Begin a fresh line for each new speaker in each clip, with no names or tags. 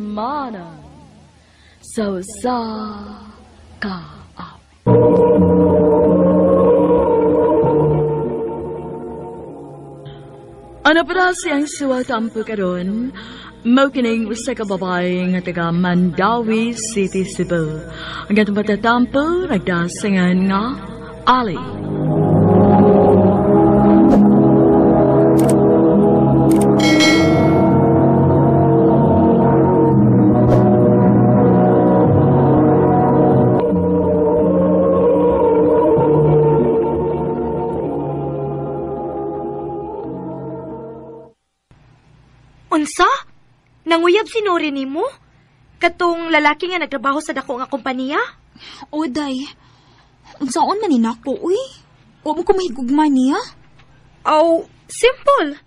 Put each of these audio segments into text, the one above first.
Mana so sa ka. Ano para siyang suwatampo karon? Maukining sa kababae nga taga Mandawi City, Cebu. Ang gatong patatampo, nagdasangan nga Ali.
Unsa? Nanguyab si Nori nimo? Katong lalaki nga nagtrabaho sa dako nga kompanya?
Oday, unsaon man ni nako, uy? Huwag mo ko mahigugma niya?
Aw, simple.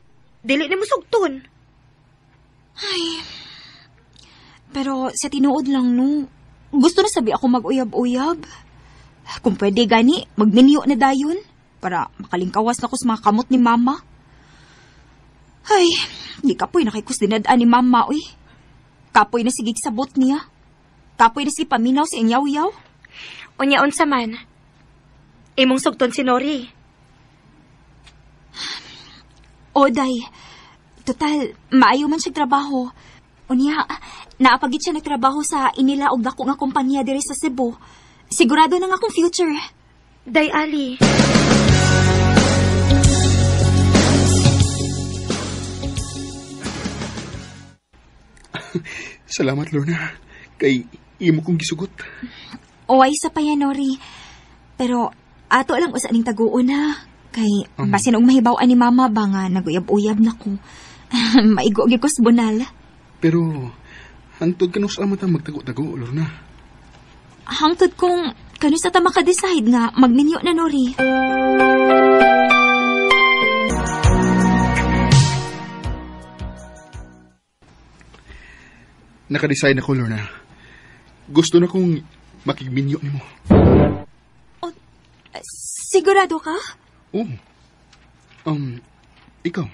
Dili nimo sugton.
Ay, pero sa tinuod lang, no. Gusto na sabi ako mag-uyab-uyab. Kung pwede gani, magminyo na dayon para makalingkawas na ko sa mga kamot ni mama. Ay, di kapoy nakikos dinadaan ni mama, uy. Kapoy na sigig sabot niya. Kapoy na si paminaw sa inyaw-yaw.
Unya-on sa man. Imong sugton si Nori.
Oday, total, maayo man siyang trabaho. Unya, naapagit siya nagtrabaho sa inila og dako nga kompanya diri sa Cebu. Sigurado na nga akong future.
Day Ali.
Salamat, Lorna. Kay imo kong gisugot.
Uway sa pa yan, Nori. Pero ato lang usaning taguon ha. Kay basin og mahibawaan ni mama ba nga naguyab-uyab na ko. Maigo-gi ko sa bunal.
Pero hantod ka sa amata magtago-tago, Lorna.
Hangtod kong kano sa ta makadecide nga magminyo na, Nori.
Nakadesign ako, Lorna. Gusto na kong makigminyo ni mo.
Oh, sigurado ka?
Oo. Ikaw,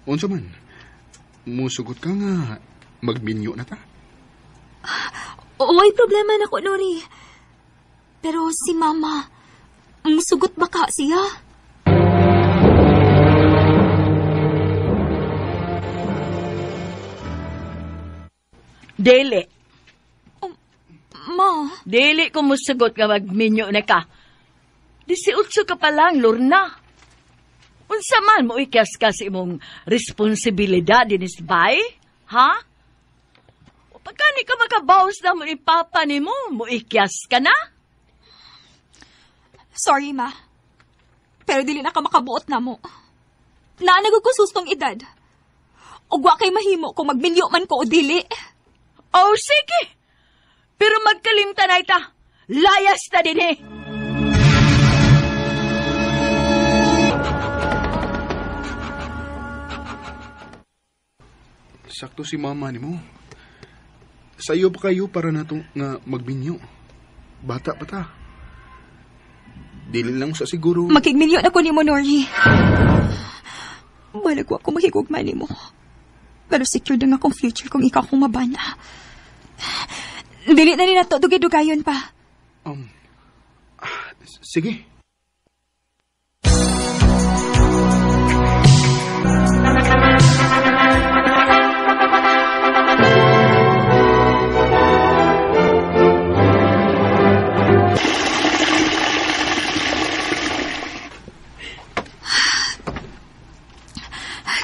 unsa man, musugot ka nga magminyo na ta?
May problema na ko, Nori. Pero si mama, musugot ba ka siya?
Dili.
Ma.
Dili ko musugot nga magminyo na ka. 18 ka pa lang, Lorna. Unsa man mo ikas ka sa imong responsibilidad dinis bay? Ha? O pagkani ka makabawas na mo ipapa ni mo ikyas ka na?
Sorry, ma. Pero dili na ka makabuot na mo. Naanagod ko sustong edad. O wa kay mahimo kung magminyo man ko o dili.
Oh, sige. Pero magkalimta na ita. Layas na din eh.
Sakto si mama ni mo. Sayo pa kayo para na nga magbinyo. Bata pa ta. Dili lang sa siguro.
Makigminyo na ko ni mo, Nori. Balagwa ko mahigugman ni mo. Pero secure na nga akong future kung ikaw kong mabana. Dili na nila to, dugay-dugayon pa.
Sige.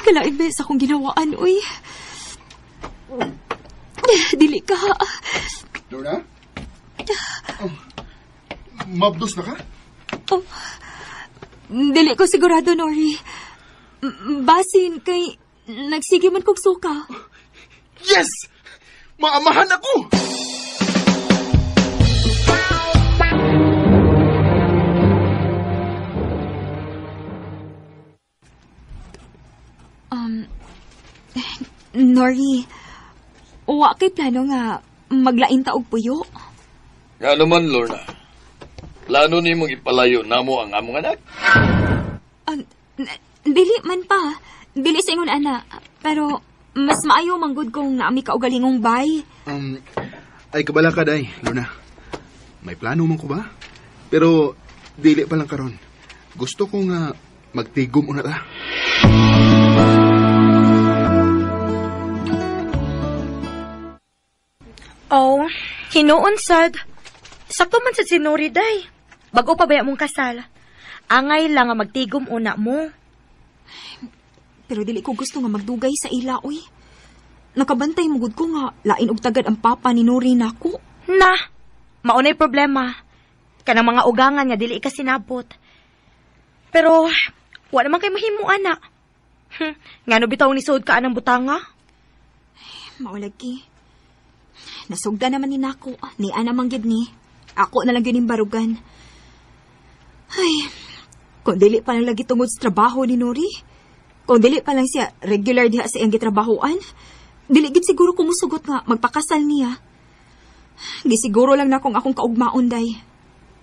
Kalain beses akong ginawaan, uy. Dili ka.
Lorna? Mabdos na ka?
Dili ko sigurado, Nori. Basin kay nagsige man kog suka.
Yes! Maamahan ako!
Nori, wa kay plano nga maglain ta og puyo.
Nga naman, Lorna. Plano ni mong ipalayo namo ang among anak?
Dili man pa. Dili sa ingon ana. Pero Mas maayo manggod kong naami kaugalingong bay.
Ay kabala ka, day, Lorna. May plano man ko ba? Pero, dili pa lang karon. Gusto ko nga magtigom una ta.
Oh, hinuon sad. Sakto man sa sinuri, day. Bago pa ba mong kasal? Angay lang nga magtigom una mo.
Pero dili ko gusto nga magdugay sa ila, uy. Nakabantay mo gud ko nga lain og tagad ang papa ni Nori nako.
Na, maunay problema. Kanang mga ugangan nga dili ka sinabot. Pero, wa naman kay mahimo, ana. Ngano bitaw ni suod ka anang butanga?
Maulagi. Nasugda naman ni nako, ni ana manggid ni. Ako na lang gining barugan. Ay, kung dili pa lang lagi tungod sa trabaho ni Nori, kung dili pa lang siya regular diha sa iyang gitrabahoan, dili gid siguro kumusugot nga magpakasal niya. Di siguro lang na kung akong kaugmaon, day.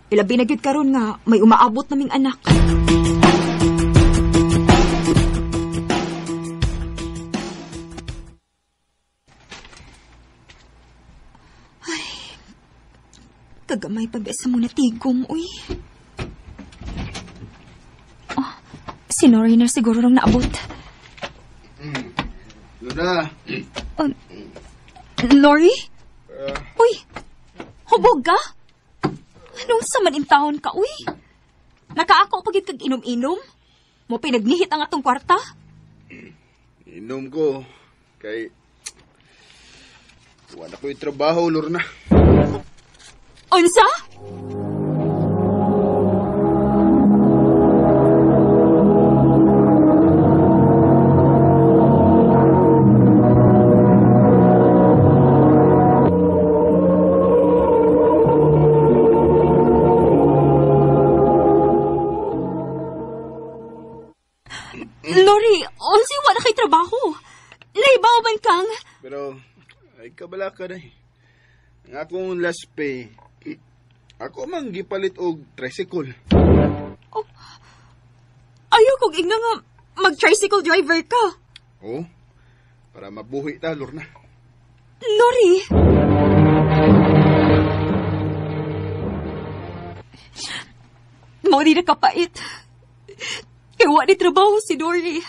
Ilabi na gyud karon nga may umaabot naming anak. Ay, kagamay pag sa muna tigom, uy. Oh, si Nori na siguro nang naabot.
Lorna!
Nori? Uy, hubog ka? Anong sa manintahon ka, uy? Nakaako pagit kag inom-inom? Mo pinagnihit ang atong kwarta?
Inom ko. Kay... wala ko yung trabaho, Lorna.
Unsa? Lori, unsa wala kay trabaho? Naibaw man kang...
Pero, ay kabala ka na. Ang akong last pay, ako mang gipalit og tricycle.
Oh, ayaw kong igna nga mag-tricycle driver ka.
Oh, para mabuhi ta, Lorna.
Lori! Mao di na kapait. Kaya wala ni trabaho si Lori.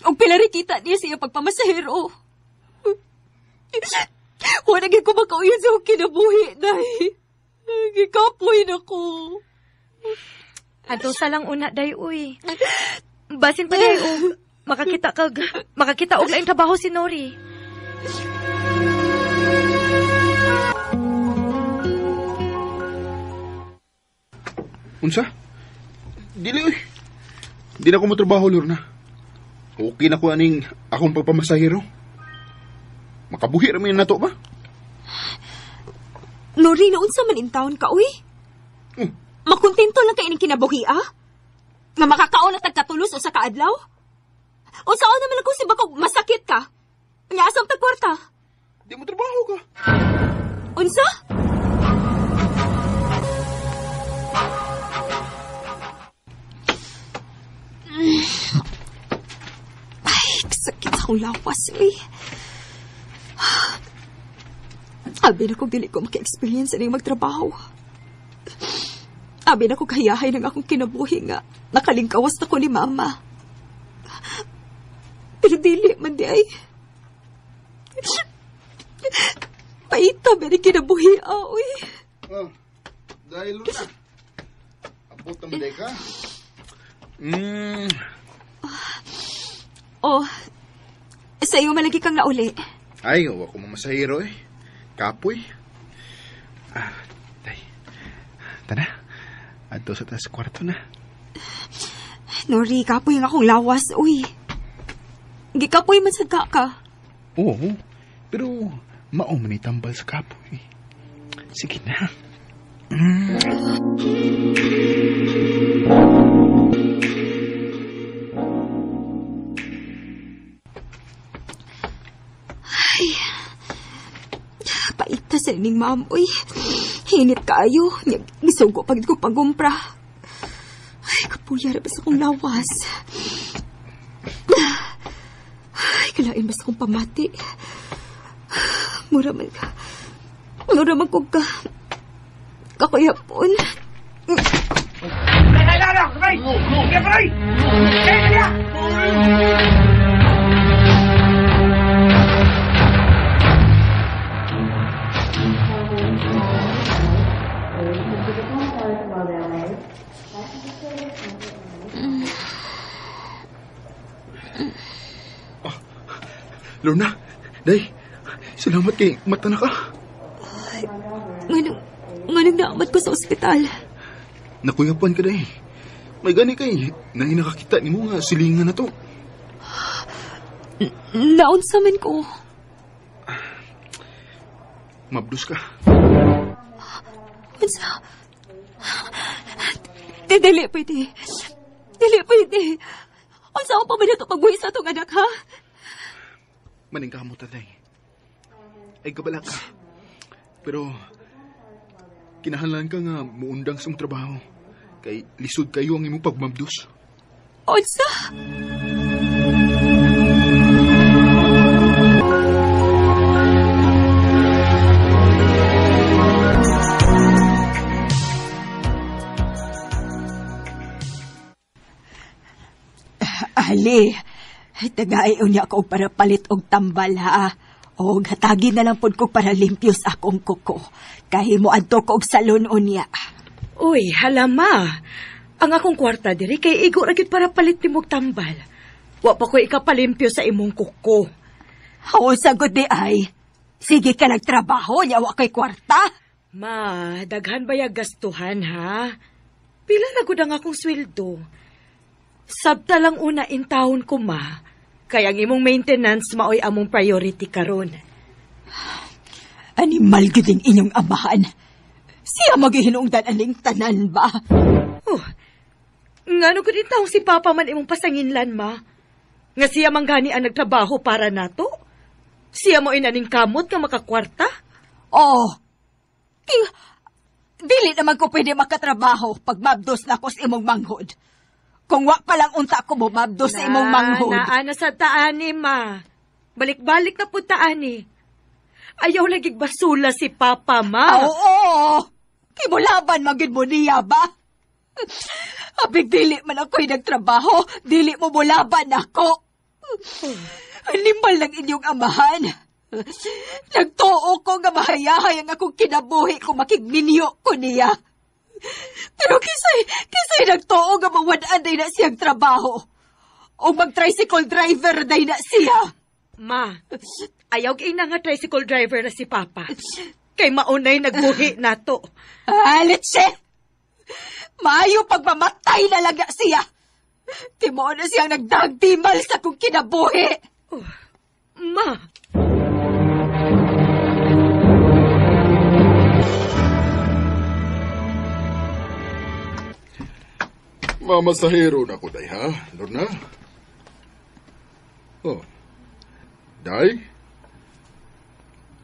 Og pilari kita niya siya pagpamasahero. Wala naging ko makauyan sa akong kinabuhi, day. Gikapoy na ko.
Ato sa lang una, day, uy. Basin pa, day, makakita og laing trabaho si Nori.
Unsa? Dili, uy. Di na ko matrabaho, Lorna. Okay na ko aning akong pagpamasahero. Makabuhi ramin na to ba?
Lori, naunsa man in town ka, uy? Makontento lang kayo ng kinabuhi, ah? Nga makakaon na tagkatulos o sa kaadlaw? O saan naman ako si Bakog masakit ka? Nga asam tagkwarta?
Di mo trabaho ka.
Unsa? Ay, sakit sa akong lawas, uy. Abi na kong dili ko maki-experience na yung magtrabaho. Abi na kong kayahay ng akong kinabuhi nga. Nakalingkawas na ko ni mama. Pero dili man di ay. Paita ba na kinabuhi, uy.
Oh, dahil Lorna. Abot naman day ka.
Oh, sa iyo malagi kang nauli.
Ay, huwag ko mamasahero eh. Kapoy. Day. Tana. Adto sa taas kwarto na.
Nori, kapoy nga akong lawas, uy. Gikapoy man sa ka.
Oo, pero mauman ni tambal sa kapoy. Sige na. Paita sa ining ma'am, uy. Hinit kaayo. Gisugo pagid ko pagumpra. Ay, kapuya na ba sa kong lawas? Ay,
lain mas kong pamati. Mura man kong kakuyapon.
Lorna, day, salamat kay mata na ka.
Nganong naamat ko sa ospital.
Nakuyapan ka, day. May gani kay, na nakakita ni mo nga silingan na to.
Naunsa man ko.
Mabdus ka.
Unsa? Dili pwede. Unsa ako pa man ito pagbuhi sa itong anak, ha?
Maning kamot, day. Ay kabala ka. Pero, kinahanglan ka nga muundang sa mong trabaho. Kay lisod kayo ang imong pagmabdus.
Unsa? Ali, tagaiyon niya ako para palit og tambal, ha? O hatagi na lang po ko para limpyo sa akong kuko. Kahimo adto ko og salon unya.
Uy, halama. Ang akong kwarta diri kay igo ra gyud para palit nimog tambal. Wa pa ko ikapalimpyo sa imong kuko.
How sagot di ay? Sige ka nagtrabaho, nya wa kay kwarta.
Ma, daghan bayag gastuhan, ha? Pila na gud ang akong sweldo. Sabta lang una in taon ko, ma. Kaya ang imong maintenance maoy among priority karon.
Animal gyud ang inyong amahan. Siya maghihinungdan aning tanan ba?
Oh, ngano gud in taong si Papa man imong pasanginlan, ma? Nga siya manggani ang nagtrabaho para nato? Siya mo inaning kamot nga makakwarta?
Oh, dili naman ko pwede makatrabaho pag mabdos na ko sa imong manghod. Kung wa pa lang unta ko mo mabdos sa imong manghod.
Naana sa taani, ma. Balik-balik na po taani. Ayaw lagig basula si Papa, ma.
Oo. Kimulaban magid mo niya ba? Abig dili man ako'y nagtrabaho, dili mo mulaban ako. Animal lang inyong amahan. Nagtuo ko nga mahayahay ang akong kinabuhi kung makigminyo ko niya. Pero kisay nagtuo nga mawadaan day na siyang trabaho. O mag-tricycle driver day na siya.
Ma, ayaw kay na nga tricycle driver na si Papa. Kay maunay nagbuhi nato.
Litsi! Maayo pagmamatay na lang na siya. Timo na siyang nagdagtimal sa kong kinabuhi.
Ma!
Mamasahero na ko, day, ha, Lorna? Oh, day?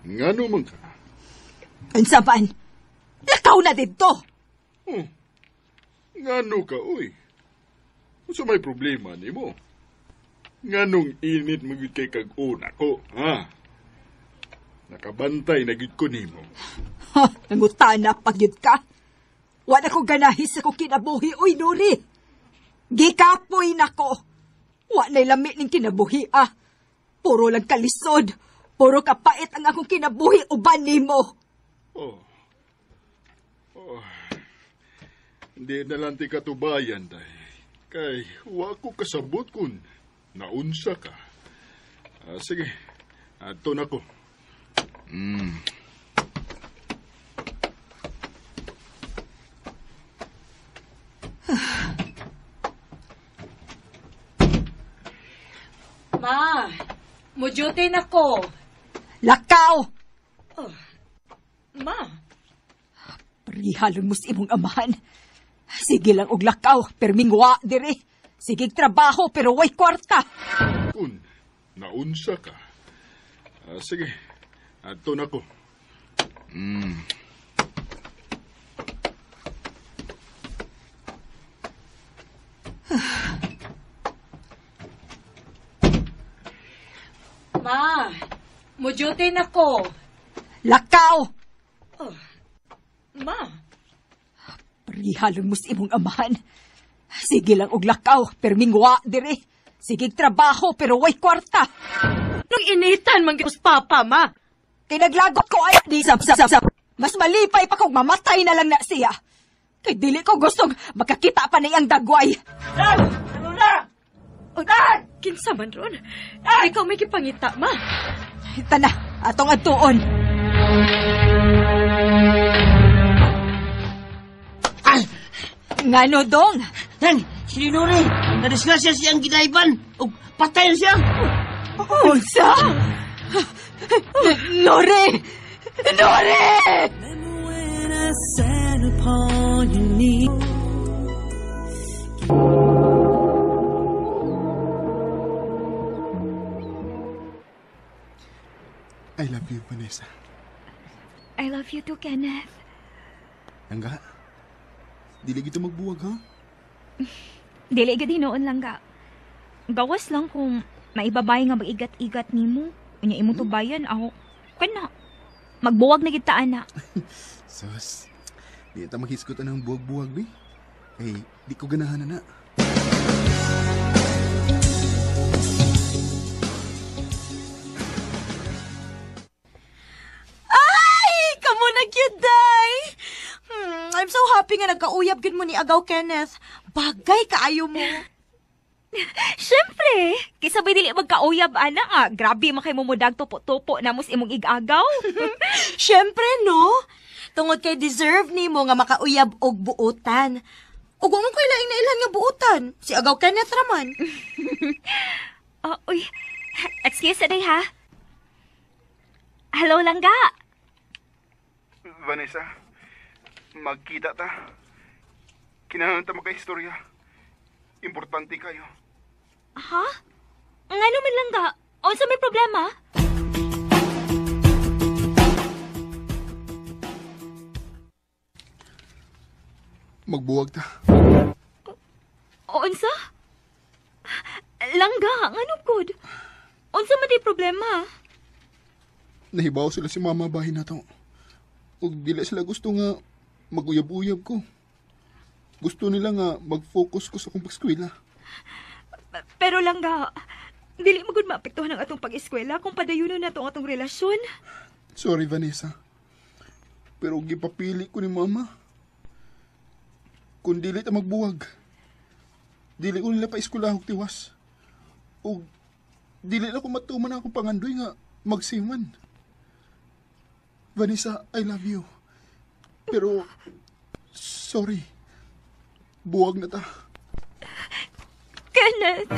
Ngano man ka?
Unsa man? Lakaw na dito!
Oh, ngano ka, uy? Kung may problema ni mo? Nganong init magigit kay kag-una ko, ha? Nakabantay na gid ko nimo.
Ha, nangutana pagyud ka. Wala ko ganahis sa kong kinabuhi, uy, Nuri. Gikapoy na ko. Wala lami ning kinabuhi, ah. Puro lang kalisod. Puro kapait ang akong kinabuhi, uban nimo.
Oh. Hindi na lang ti katubayan, day. Kay, wa ko kasabot kun naunsa ka. Sige, ato na ko.
Ma, mudyute na ko.
Lakaw!
Ma,
Parihalon mo sa imong amahan. Sige lang og lakaw, pero mingwa dire. Sige trabaho, pero way kwarta.
Kun naunsa ka. Sige, ato na ko.
Ma, mujutin ako.
Lakaw!
Ma,
Parihalong mo sa imong amahan. Sige lang og lakaw, pero mingwa dire. Sige trabaho, pero way kwarta.
nung initan man gipos papa, ma.
Kay naglagot ko ay di sap. Mas malipay pa kung mamatay na lang na siya. Kay dili ko gustong makakita pa niyang dagway.
Kinsa man ron? Ikaw may kipangita, ma.
Tana, atong adtuon.
Ay!
Ngano dong?
Tan, si Nuri, nadisgrasya siyang ginaiban. O patay na siya.
Unsa? Nore! Nore!
I love you, Vanessa.
I love you too, Kenneth.
Langga, dili gito magbuwag, ha?
Dili gadi noon lang ga. Gawas lang kung maibabay nga mag-igat-igat nimo. Unya imong tubayan ako. Kana. Magbuwag na kita ana.
Sus, di ta maghisgot ng buwag-buwag, be. Eh, di ko ganahan na.
Ay, kamo na cute, day. I'm so happy nga nagkauyab gid mo ni Agaw Kenneth. Bagay kaayo mo.
Siyempre, kisabay dili magkauyab ana nga. Grabe makay mo mudag tupo-tupo na mus imong igagaw.
Siyempre, no? Tungod kay deserve ni mo nga makauyab og buutan. Ug mo koy laing na ilan nga buutan. Si Agaw Kenneth raman.
Uy, excuse me ha. Hello, Langga.
Vanessa, magkita ta. Kinahanglan ta makaistorya. Importante kayo.
Ha? Ngano man Langga? Unsa may problema?
Magbuwag ta.
Unsa? Langga, ngano gud? Unsa man di problema?
Nahibaw sila si mama bahin na to. Ug dili sila gusto nga maguyab-uyab ko. Gusto nila nga mag-focus ko sa akong pag-eskwela.
Pero Langga, dili mo gud maapektuhan ang atong pag-eskwela kung padayunon na atong relasyon.
Sorry, Vanessa. Pero gipapili ko ni mama. Kung dili ta magbuwag, dili ko nila pa-eskwelahog tiwas. O dili na ko matuman akong pangandoy nga magsiman. Vanessa, I love you. Pero, sorry. Buwag na ta.
Kenneth!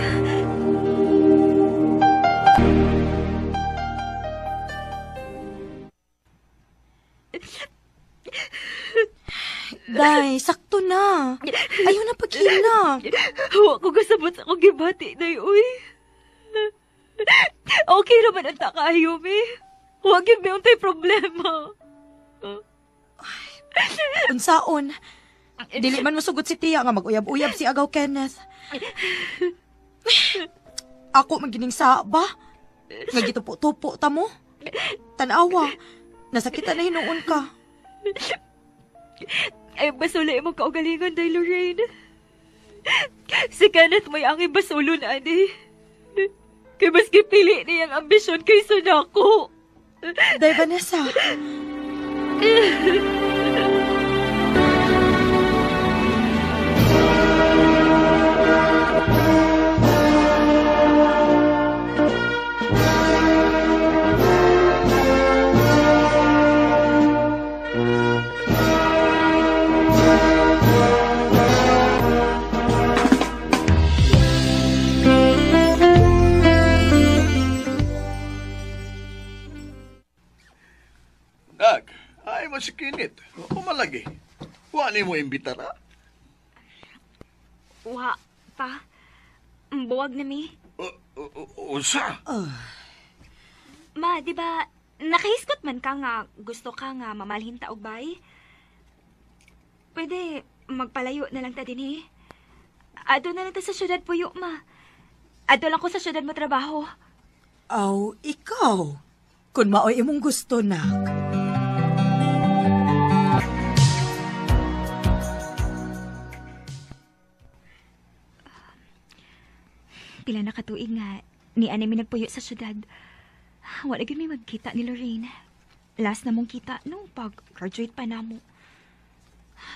Day, sakto na. Ayaw na paghila.
Huwag ko kasabot sa akong gibati, day, uy. Okay naman ang takayo, me. Huwag yun may untay problema.
Unsaon? Dili man masugot si Tia nga mag-uyab-uyab si Agaw Kenneth. Ako magining sa ba? Nga gitupo-tupo ta mo? Tanawa, nasakitan na hinuon ka.
Ay, basulay mo kaugalingon, day, Lorraine. Si Kenneth may angin basulon, ani. Kay maski pili niyang ambisyon kaysa nako.
Day, Vanessa.
Dag, ay masikinit. Umalagi. Wa ni mo imbitara.
Wa, pa. Buwag na, mi.
Unsa?
Ma, di ba, nakahiskot man ka nga gusto ka nga mamalhin ta og bay? Pwede magpalayo na lang ta din, eh. Ado na lang ta sa syudad puyo, ma. Ado lang ko sa syudad mo trabaho.
Aw, ikaw. Kung maoy imong gusto na.
Pila na katuig nga, ni Anay mi nagpuyo sa syudad. Wala gyud may magkita ni Lorraine. Last na mong kita, no, pag-graduate pa na mo.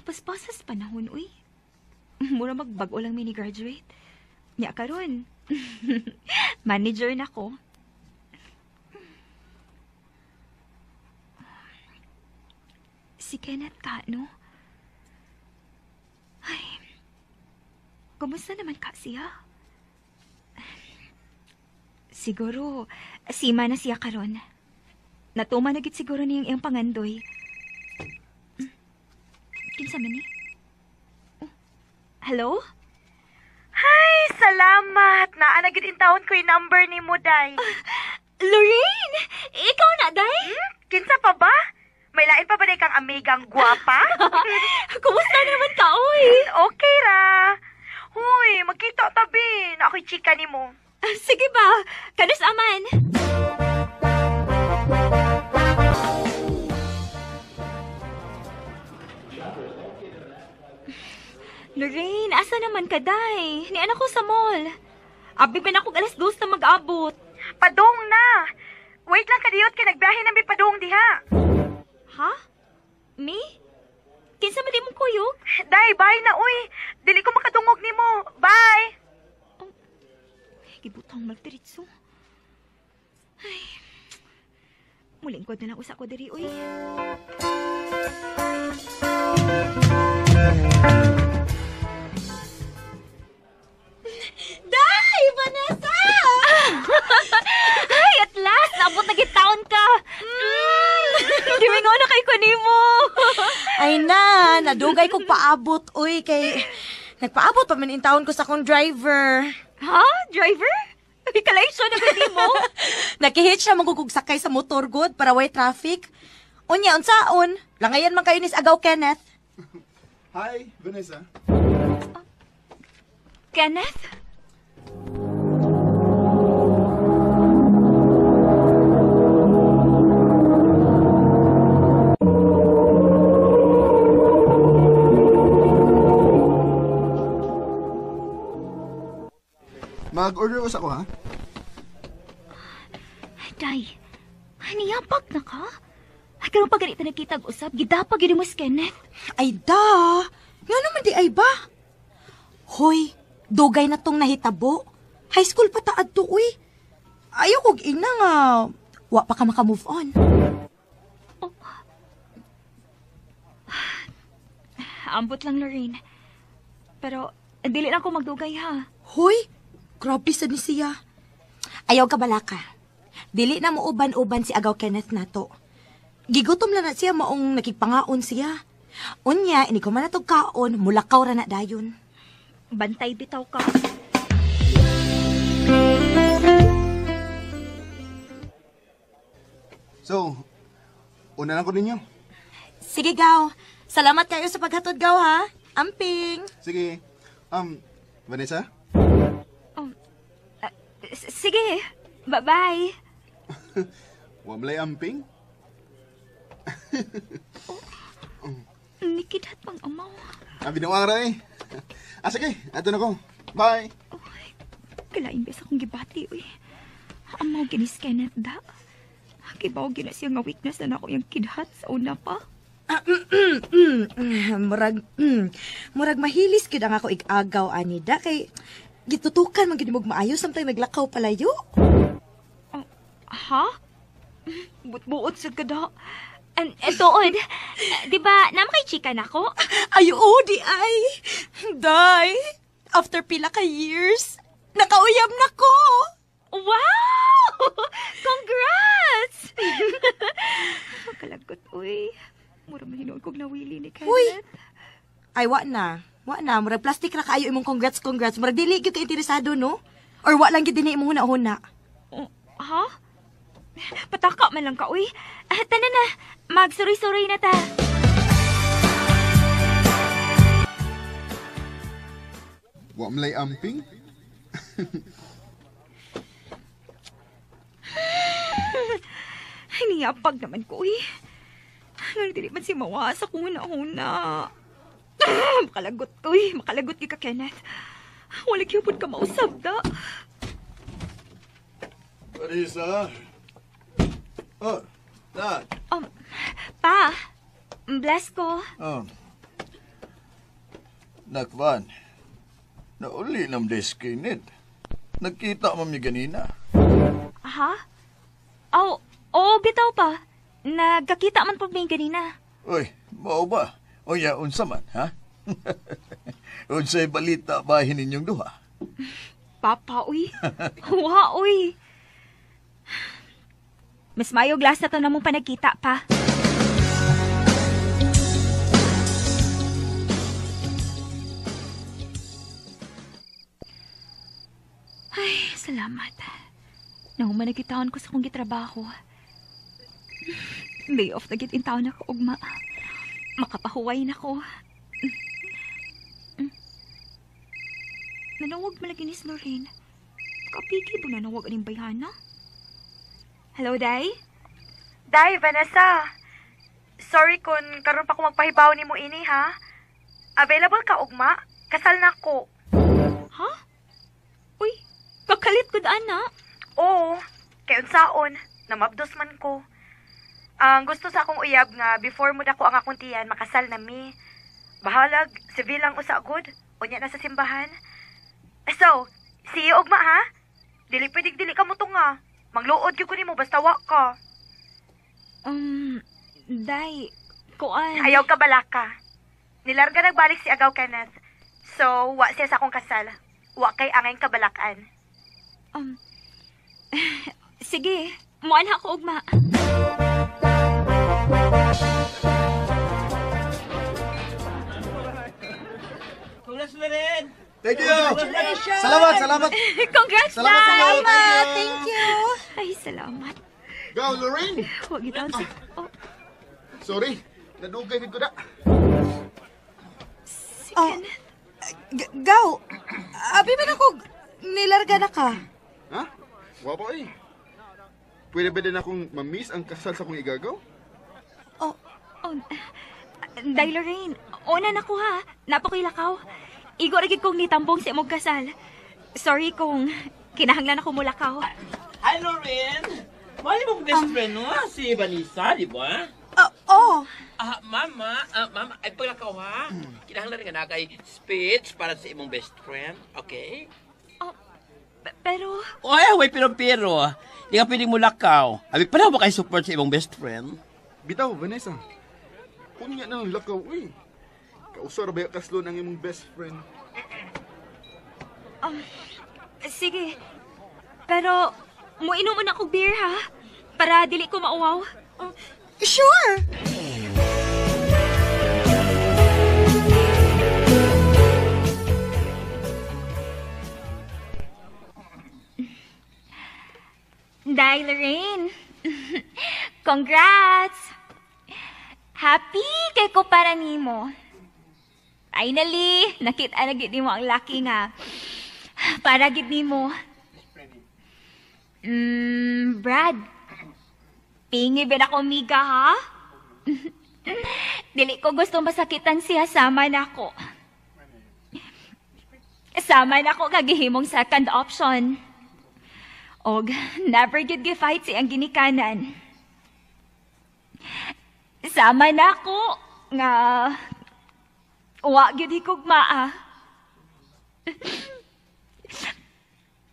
Paspasas panahon, uy. Mura magbago lang mini-graduate. Nya karon. Manager na ko. Si Kenneth ka, no? Ay, kumusta naman ka siya? Siguro, sima na siya karon. Natuma na gid siguro niyang iyang pangandoy. Kinsa man ni? Oh, hello?
Ay, salamat. Naanagid in taon ko yung number ni mo, day.
Lorraine! Ikaw na, day?
Kinsa pa ba? May lain pa ba day kang amigang gwapa?
Kumusta naman ka, oy?
Okay ra. Huy, magkita tabi. Na ako'y chika ni mo.
Sige ba? Kanus aman. Lorraine, asa naman ka, day? Ni anak ko sa mall. Abi pa na ako alas 2 na mag-abot.
Padong na. Wait lang kadiyot kay nagbiyahe na may padong diha.
Ha? Me? Kinsa man di mong kuyog?
Day, bye na, uy. Dili ko makatungog ni mo. Bye.
Gibutang magdiritso. Ay, muling ko na lang usa ko diri, uy. Day! Vanessa! Ay, at last! Naabot na gitaon ka! Gimingo na kay kunimo!
Ay na, nadugay kong paabot, uy, kay... Nagpaabot pa man in taon ko sa akong driver.
Ha? Driver? Kalaisyo na gani mo?
Nakihit siya magkukugsakay sa motor good para way traffic. Unya, unsaon? Langayan man kayo nis agaw, Kenneth.
Hi, Vanessa.
Kenneth?
Mag-order us ako, ha?
Day, niyapak na ka? Ay, karong pag ganito nagkitag usap, gidapag yun mo si Kenneth.
Ay da, nga naman di ay ba? Hoy, dugay na tong nahitabo. High school pa taad to, uy. Ayaw kog ina nga. Wa pa ka maka-move on.
Ambot lang, Lorraine. Pero, dili lang ko magdugay, ha?
Hoy, grabe sa ni siya. Ayaw ka balaka. Dili na mo uban-uban si agaw Kenneth nato. Gigutom lang na siya maong nakikpangaon siya. Unya, ini ko man natog kaon, mulakaw ra na dayon.
Bantay bitaw ka.
So, una lang ko ninyo.
Sige, gaw. Salamat kayo sa paghatod, gaw, ha? Amping.
Sige. Vanessa?
Sige, bye-bye.
Wamlay amping?
Nikidat pang amaw.
Binawang ra eh. Sige, ato na ko. Bye.
Kalain bes akong gibati, uy. Amaw ginis Kenneth da. Kibaw ginas siya nga weakness na ako yung kidhat sa una pa.
Murag mahilis kid ang ako igagaw, Anida, kay gitutukan man gid mo maayo samtang naglakaw palayo.
Ha? Buot sa kada. Doon, di ba, naman kay chika na ko?
Ay, di ay. Day, after pila ka years, nakauyab na ko.
Wow! Congrats! Kalagot, uy. Mura mahinoon kong nawili ni Kenneth.
Uy! Ay, wa na. Murag plastic ra kaayo imong congrats. Murag dili gyud ka interesado, no? Or wa lang gyud dinhi imong huna-huna.
Ha? Pataka man lang ka, uy. Tanan na, magsuri-suri na ta.
Wamlay amping?
Ay, niyapag naman ko eh. Nang dili man si Mawa sa kung una-una. Makalagot ko eh. Makalagot ka, Kenneth. Wala kiyapon ka mausap da.
Marisa. Oh, Dad.
Pa, bless ko.
Nakvan. Nauli nam deskinit. Nagkita mo mi ganina.
Ha? Oo, bitaw pa. Nagkakita man pa may ganina.
Uy, mao ba? O ya, unsa man, ha? Unsay balita bahin ninyong duha?
Papa, uy. Wa, uy. Mas mayo glass na to na mong panagkita pa. Ay, salamat. Nang managkitaon ko sa kong gitrabaho. Day off na gitin taon ako, ugma. Makapahuway na ko. Nanawag malagi ni Lorraine. Kapiki po nanawag aning bayhana. Hello, Day?
Day, Vanessa. Sorry kung karon pa ko magpahibaw ni mo ini, ha? Available ka, ugma? Kasal na ko.
Ha? Uy, kakalit ko daan na.
Oo, kay unsaon, namabdos man ko. Ang gusto sa akong uyab nga, before mo dako ang akong tiyan, makasal na mi. Bahalag, civil lang usa good, unya na sa simbahan. So, see you, ugma, ha? Dili dili ka mo to nga. Magluod gyud ko nimo basta wa ka.
Day, kuan.
Ayaw ka balaka. Nilarga nagbalik si Agaw Kenneth. So, wa siya sa akong kasal. Wa kay angay kabalakan.
Sige, muan ako ugma.
Congrats na rin!
Thank you! Salamat!
Congrats,
Salamat sa iyo!
Thank you! Ay, salamat.
Go, Lorraine!
Huwag ito.
Sorry, nadugay ko na.
Si Kenneth.
Gaw, abi man ako nilarga na ka.
Ha? Wapo eh. Pwede ba din akong mamiss ang kasal sa kong igagaw?
Oh, Day Lorraine, una na ko ha. Napakoy lakaw. Igo ragid kong nitambong sa imong kasal. Sorry kung kinahanglan ako mulakaw.
Hi, Lorraine! Mali mong best friend mo, si Vanessa, di ba?
Oo.
Mama, ay paglakaw ha. Kinahanglan rin nga na kay speech para sa imong best friend, okay?
Pero,
Oy, pero. Di ka pwedeng mulakaw. Abi, paano mo kayo support sa imong best friend?
Bitaw, Vanessa. Kunya na ng lakaw, uy. Kausar ba kaslo ng imong best friend?
sige. Pero, muinom mo na kong beer ha. Para dili ko mauwaw.
Sure.
Day Lorraine. Congrats! Happy kay ko para nimo. Finally, nakita na gid nimo ang laki nga. Para gid nimo. Brad. Pingi ba ako miga ha? Dili ko gusto masakitan siya, sama na ko. Sama na ko kagihimong second option. Og never gid gi-fight si ang ginikanan. Sama na ko nga wa gyud higugmaa.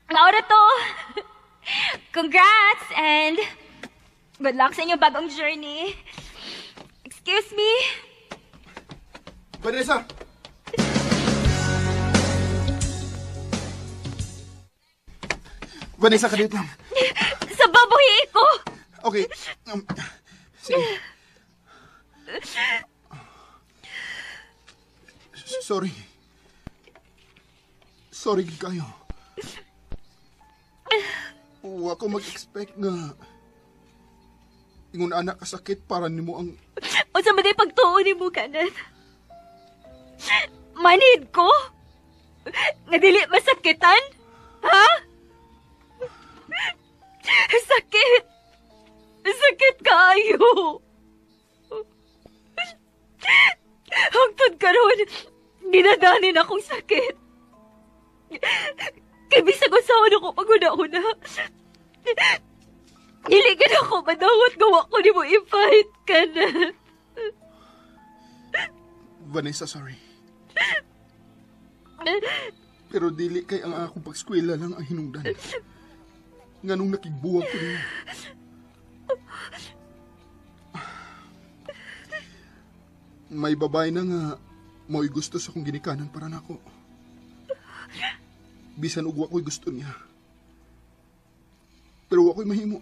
Maura to. Congrats and good luck sa inyong bagong journey. Excuse me.
Vanessa! Vanessa, kadit lang.
Sa babuhi ko.
Okay. Sige. Sorry. Sorry kayo. Ako mag-expect nga. Ingon anak kasakit para nimo ang...
O sa maday pagtuon ni mo, Kenneth. Manhid ko? Nga dili masakitan? Ha? Sakit.
Hangtod karon, dinadanin akong sakit. Kay bisag usahan ako pag-una-una. Dili ka na ako madawat, gawa ko ni mo i-fight ka na.
Vanessa, sorry. Pero dili kay ang akong pag-eskwela lang ang hinungdan. Nganong nakigbuwag ko niyo. May babae na nga mo'y gusto sa kong ginikanan para nako. Bisan ug wako'y gusto niya. Pero wako'y mahimo.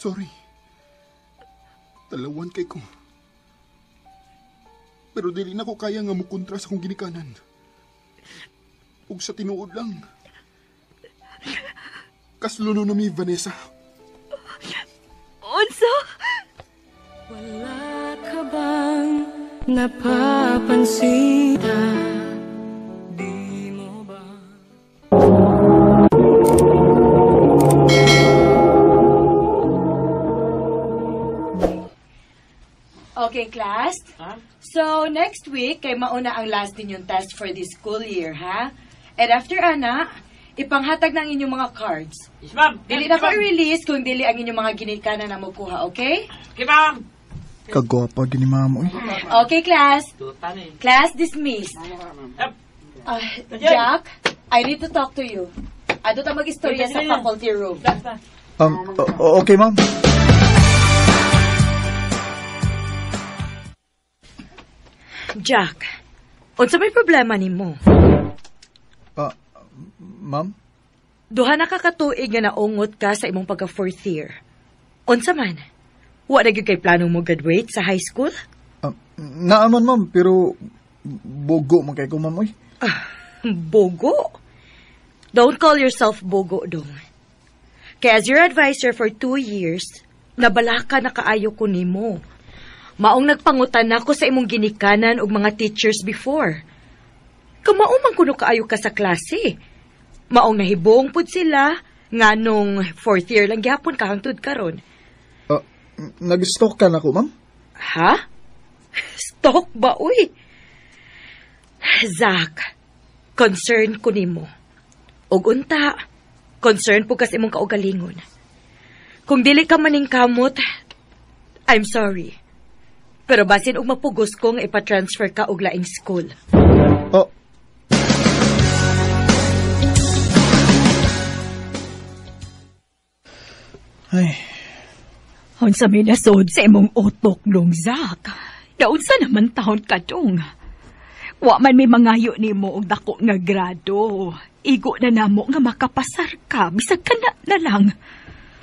Sorry. Talawan kay ko. Pero dili na ko kaya nga mukontra sa kong ginikanan. Ug sa tinuod lang. Kasluno na mi, Vanessa.
Unsa?
Wala ka bang napapansin? Di mo ba?
Okay, class? So, next week, kay mauna ang last din yung test for this school year, ha? And after, ana, ipanghatag ng inyong mga cards.
Yes, ma'am.
Dili na ko i-release kung dili ang inyong mga ginikanan na makuha, okay?
Okay, ma'am.
Kagwapa gini mama.
Okay, class.
Tutan eh.
Class dismissed. Jack, I need to talk to you. Ado ta mag-istorya sa faculty room.
Okay, ma'am.
Jack, unsa may problema nimo?
Ma'am?
Duha na ka katuig nga naungot ka sa imong pagka fourth year. Unsa man? Wa na gyud kay plano mo graduate sa high school?
Naaman, ma'am, pero bogo man kay ko, ma'am, oy.
Bogo? Don't call yourself bogo, dong. Kaya as your advisor for 2 years, nabalaka na kaayo ko nimo. Maong nagpangutan ako sa imong ginikanan og mga teachers before. Kamao man kuno kaayo ka sa klase. Maong nahibong pud sila nganong 4th year lang gyapon ka hangtod karon.
Nag-stalk ka na ko, ma'am?
Ha? Stalk ba, uy? Zach, concern ko nimo. Og unta, concern po kas imong kaugalingon. Kung dili ka maning kamot, I'm sorry. Pero basin og mapugos ko nga ipa-transfer ka og laing school.
Ay.
Unsa may nasod sa imong utok dong, Zach? Naunsa naman taon ka dong? Wa man may mangayo nimo og dako nga grado. Igo na namo nga makapasar ka, bisag kana na lang.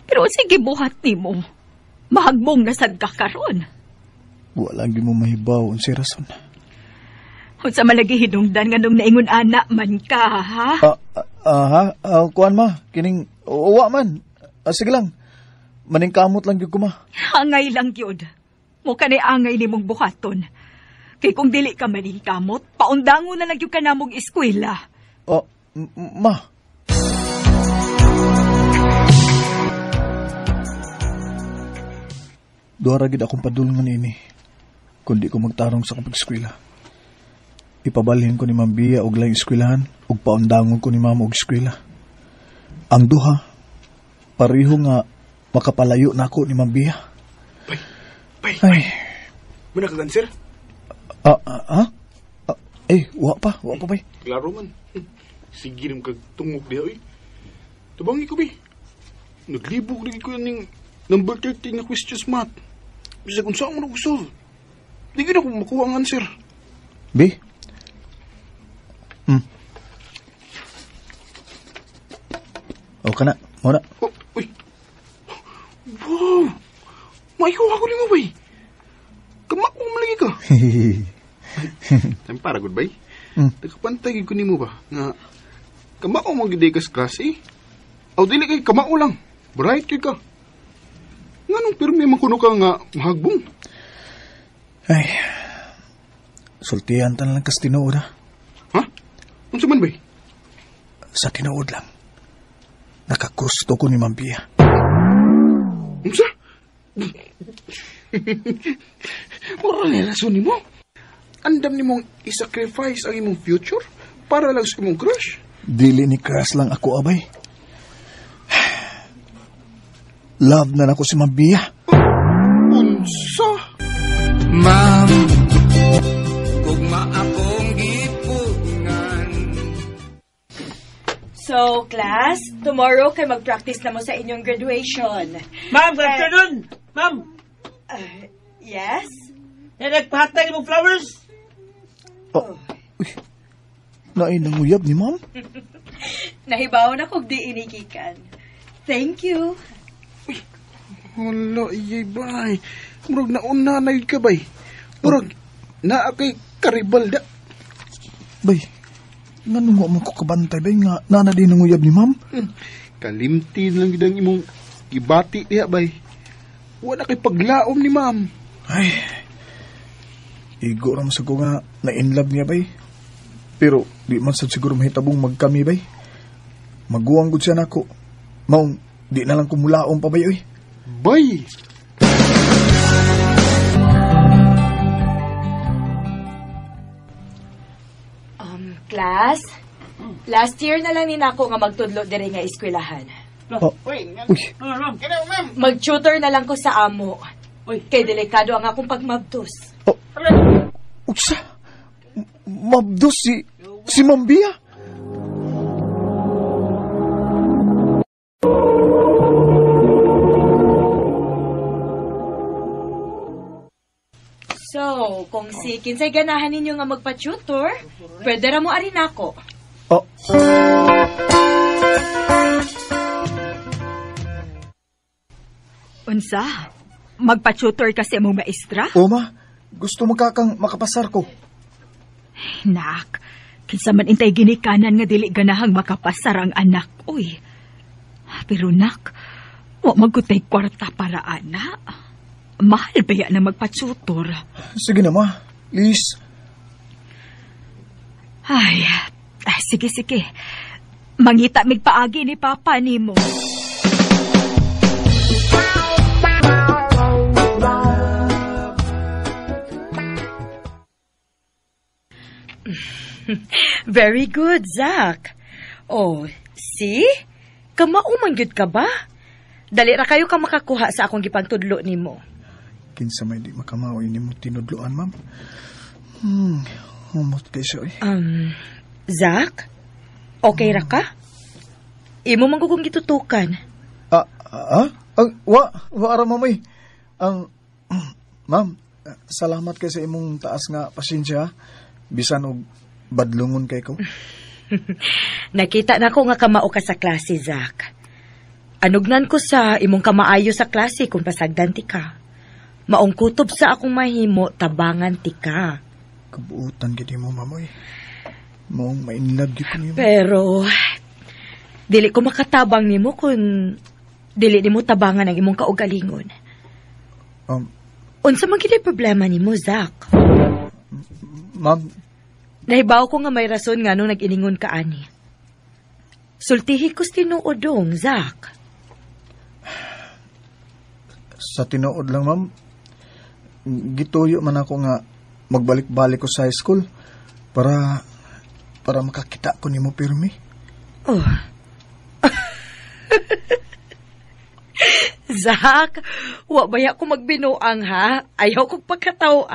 Pero sige buhat nimo. Mahagbong nasad ka karon.
Wala gyud mo mahibaw unsa rason.
Unsa malagi hinungdan nga nung naingon ana man ka, ha?
Kuan ma, kining wa man. Sige lang. Maning kamot lang gyud ko, ma.
Angay lang gyud. Mo kanay angay nimong buhaton. Kay kung dili ka maning kamot, paundangon na lang gyud ka namong eskwela.
Ma. Duha ra gid akong padulngan ini. Kundi ko magtarong sa kapag-eskwela. Ipabalhin ko ni Ma'am Bia og laing eskwelahan ug paundangon ko ni Ma'am og eskwela. Ang duha pareho nga makapalayo na ako ni Ma'am Bia.
Bay.
Ay.
Muna ka sir?
Wa pa, bay.
Klaro man. Sige rin kag tungok diha, oy. Tabangi ko, bay. Naglibog lagi ko yung number 13 na questions math. Bisa kung saan mo na-solve. Di ka na kung makuha ang answer.
Bi? O ka na, muna.
Uy. Wow! Maikuha ko ni mo, bay. Kamako mo lagi ka. Para good, bay. Nagkapantay ko ni mo ba? Nga, kamao mo giday ka sa klase. Aw, dili kay kamao lang. Bright kay ka. Nga nung pero may makuno ka nga mahagbong.
Ay, sultihan ta lang kas tinuod, ha?
Ha? Unsa man, bay?
Sa tinuod lang. Nakagusto ko ni Ma'am Bia.
Unsa? Mura na rason ni mo. Andam ni mong isacrifice ang imong future para lang sa imong crush.
Dili ni crush lang ako, abay. Love na nako si Mambia.
Unsa?
Ma'am, kugma akong gipugngan.
So, class, tomorrow kay mag-practice na mo sa inyong graduation.
Ma'am, good afternoon! Ma'am,
Yes?
nagpahatay mong flowers?
Uy, nainanguyab ni ma'am.
Nahibaw na kog di inikikan. Thank you.
Hala, iyay bay. Murag naunanay ka bay. Murag naa kay karibalda.
Bay, ngano mo ko kabantay, bay, nga nana din nanguyab ni ma'am?
Kalimti lang gidang imong ibati diha bay. Wala kay paglaom ni ma'am.
Ay, igo ram sa ko nga na-inlove niya, bay. Pero di man sad siguro mahitabong magkami, bay. Maguwang gud siya nako. Maong di na lang kumulaom pa, bay, oy.
Bay!
Class, last year na lang ni nako nga magtudlo diri nga eskwelahan.
Oh, uy,
Mag-tutor na lang ko sa amo. Kay delikado ang akong pagmabdos.
uksa. Mabdos si Mambia.
So, kung si kinsay ganahan ninyo nga magpa-tutor, pwede ra mo arin ako.
Oh,
Unsa? Magpa-tutor kasi mong maestra?
Oma, gusto mo kakang makapasar ko.
Nak, kinsa man intay ginikanan nga dili ganahang makapasar ang anak, uy. Pero nak, wa magutay kwarta para ana. Mahal ba yan na magpa-tutor?
Sige na, ma. Please.
Ay, sige. Mangita migpaagi ni Papa nimo.
Very good, Zach. Oh, see? Kamauman gyud ka ba? Dali ra kayo ka makakuha sa akong gipantudlo nimo.
Kinsa may di makamawin ni mo tinudloan, ma'am. Humot kay siya, eh.
Zach? Okay ra ka? Imo man kung gitutukan.
Wa ara mamay. Ma'am, salamat kay sa imong taas nga pasensya. Bisan og badlungon kay ko.
Nakita na ko nga kamao ka sa klase, Zach. Anugnan ko sa imong kamaayo sa klase kung pasagdan ti ka. Maong kutob sa akong mahimo, tabangan ti ka.
Kabuutan gid mo, mamoy. Maong mainlove gyud ko nimo.
Pero, dili ko makatabang nimo kung dili nimo tabangan ang imong kaugalingon. Unsa man gid problema nimo, Zach?
Ma'am,
nahibaw ko nga may rason nga nung nag-iningon ka ani. Sultihi ko tinuodong, Zach.
sa tinuod lang, ma'am, gituyo man ako nga magbalik-balik ko sa high school para makakita ko nimo pirmi.
Oh. Zach, wa baya ko magbinuang ha? Ayaw kong pagkataw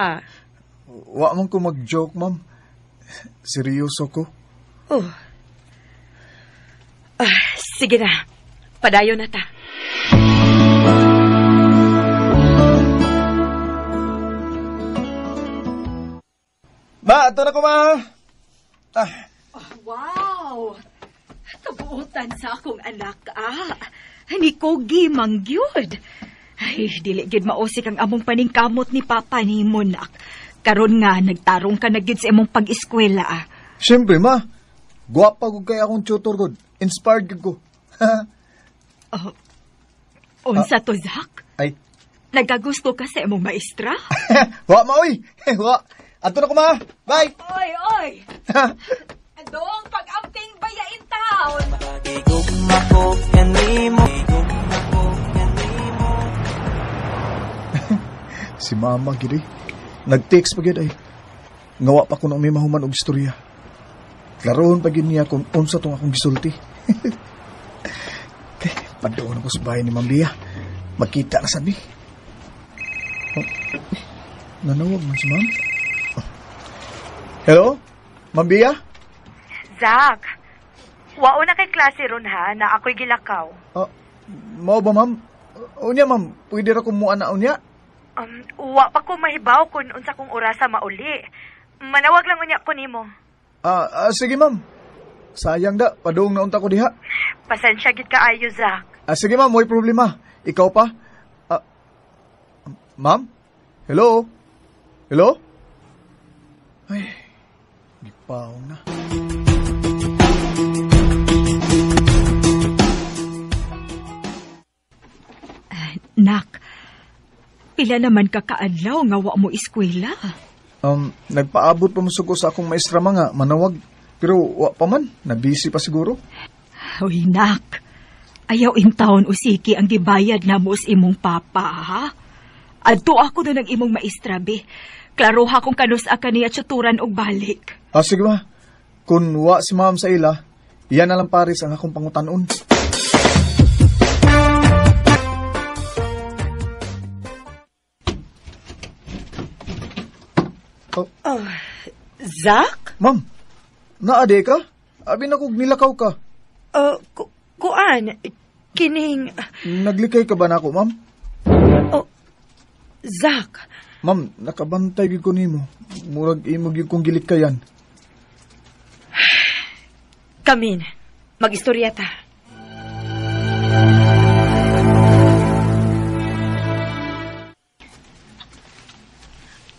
Wa man ko mag-joke, ma'am. Seryoso ko.
Oh. Sige na. Padayon na ta.
Ma, ato na ko, ma!
Wow! Kabuutan sa akong anak, Ni Kogi mangyud. Ay, dili gid mausik ang among paningkamot ni Papa ni Monak. Karon nga, nagtarong ka na gid sa imong pag-eskwela,
Siyempre, ma. Guwapa ko kay akong tutor ko. Inspired gid ko.
Unsa to, Zach?
Ay.
Nagagusto ka sa imong maestra?
Wa, ma, oy! Wa! Ato na ko, ma! Bye!
Oy! Adong pag-amping bayain taon!
Si mama, gid eh. Nag-text pa gid ay. Ngawa pa ko nung may mahuman og istorya. Klaroon pa gid niya kung unsa tong akong gisulti. Okay, padoon ako sa bahay ni Mambia. Magkita na sabi. Oh, nanawag man si ma'am. Oh. Hello? Mambia?
Zach, wao na kay klase ron ha, na ako'y gilakaw.
Mao ba ma'am? Unya ma'am, pwede ra ko mo ana unya?
Wa pa ko mahibaw kung unsa kong orasa mauli. Manawag lang unya ko nimo.
Sige ma'am. Sayang da, padung na unta ko diha.
Pasensya gid kaayo, Zach.
Sige ma'am, may problema. Ikaw pa? Ma'am? Hello? Hello? Ay, gipaong na.
Nak, pila naman ka kaadlaw nga wa mo eskwela?
Nagpaabot pa musuko sa akong maestra mga manawag. Pero wa pa man, nabisi pa siguro.
Uy, nak. Ayaw in taon usiki ang gibayad na mo sa imong papa, ha? Adto ako na ng imong maestra, be. Klaroha kung kanus ka niya tsuturan og balik.
Sige ba? Kung wa si ma'am sa ila, iyan na lang pares ang akong pangutanon.
Zach?
Ma'am, naade ka? Abi na kog nilakaw ka.
Kuan, kining...
Naglikay ka ba na ako, ma'am?
Zach?
Ma'am, nakabantay gid ko nimo. Murag imog yung kong gilit ka yan.
Kamin, mag-istorya ta.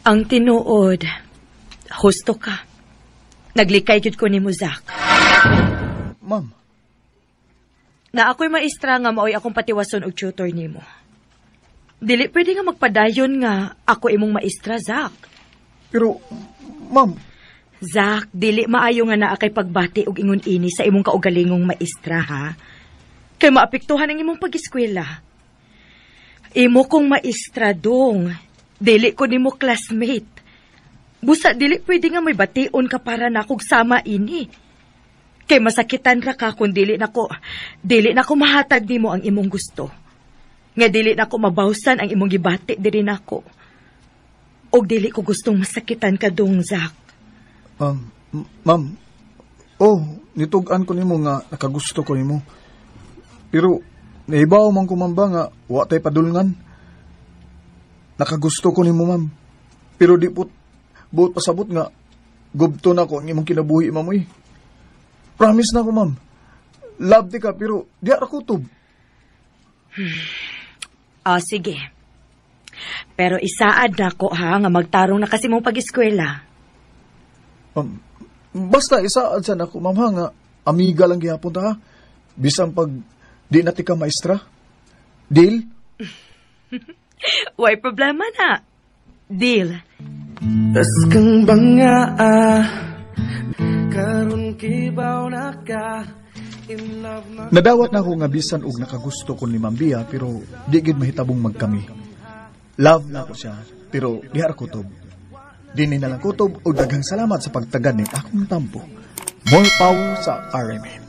Ang tinuod, husto ka. Naglikay gid ko nimo, Zach.
Ma'am.
Na ako'y maestra nga maoy akong patiwason og tutor nimo. Dili pwede nga magpadayon nga ako imong maestra, Zach.
Pero, ma'am.
Zach, dili maayo nga naa kay pagbati og ingon ini sa imong kaugalingong maestra, ha? Kay maapektuhan ang imong pag-eskwela. Imo kong maestra dong. Dili ko nimo classmate. Busa dili pwede nga may bation ka para nakog sama ini. Kay masakitan ra ka kung dili nako mahatag nimo ang imong gusto. Nga dili nako mabawsan ang imong gibati diri nako. Og dili ko gustong masakitan ka dong, Zach.
Ma'am. Nitugan ko nimo nga nakagusto ko nimo. Pero nahibaw man ko mamba nga wa tay padulngan. Nakagusto ko nimo, ma'am. Pero di buot pasabot nga gubto na ko ang imong kinabuhi, ma'am. Promise na ko, ma'am. Love di ka, pero di ara kutob.
Sige. Pero isaad na ko, ha, nga magtarong na kasi mong pag-eskwela.
Basta isaad sa nako, ma'am, ha, nga amiga lang gihapon ta, ha. Bisan pag di nati ka maestra. Deal?
Way problema na. Deal.
Daskang banga karon kibaw na ka.
Nadawat na ako nga bisan og nakagusto ko ni Mambia pero di gid mahitabong magkami. Love na ako siya pero di ara kutob. Dini na lang kutob og daghang salamat sa pagtagad ning akong tampo. More power sa RMN.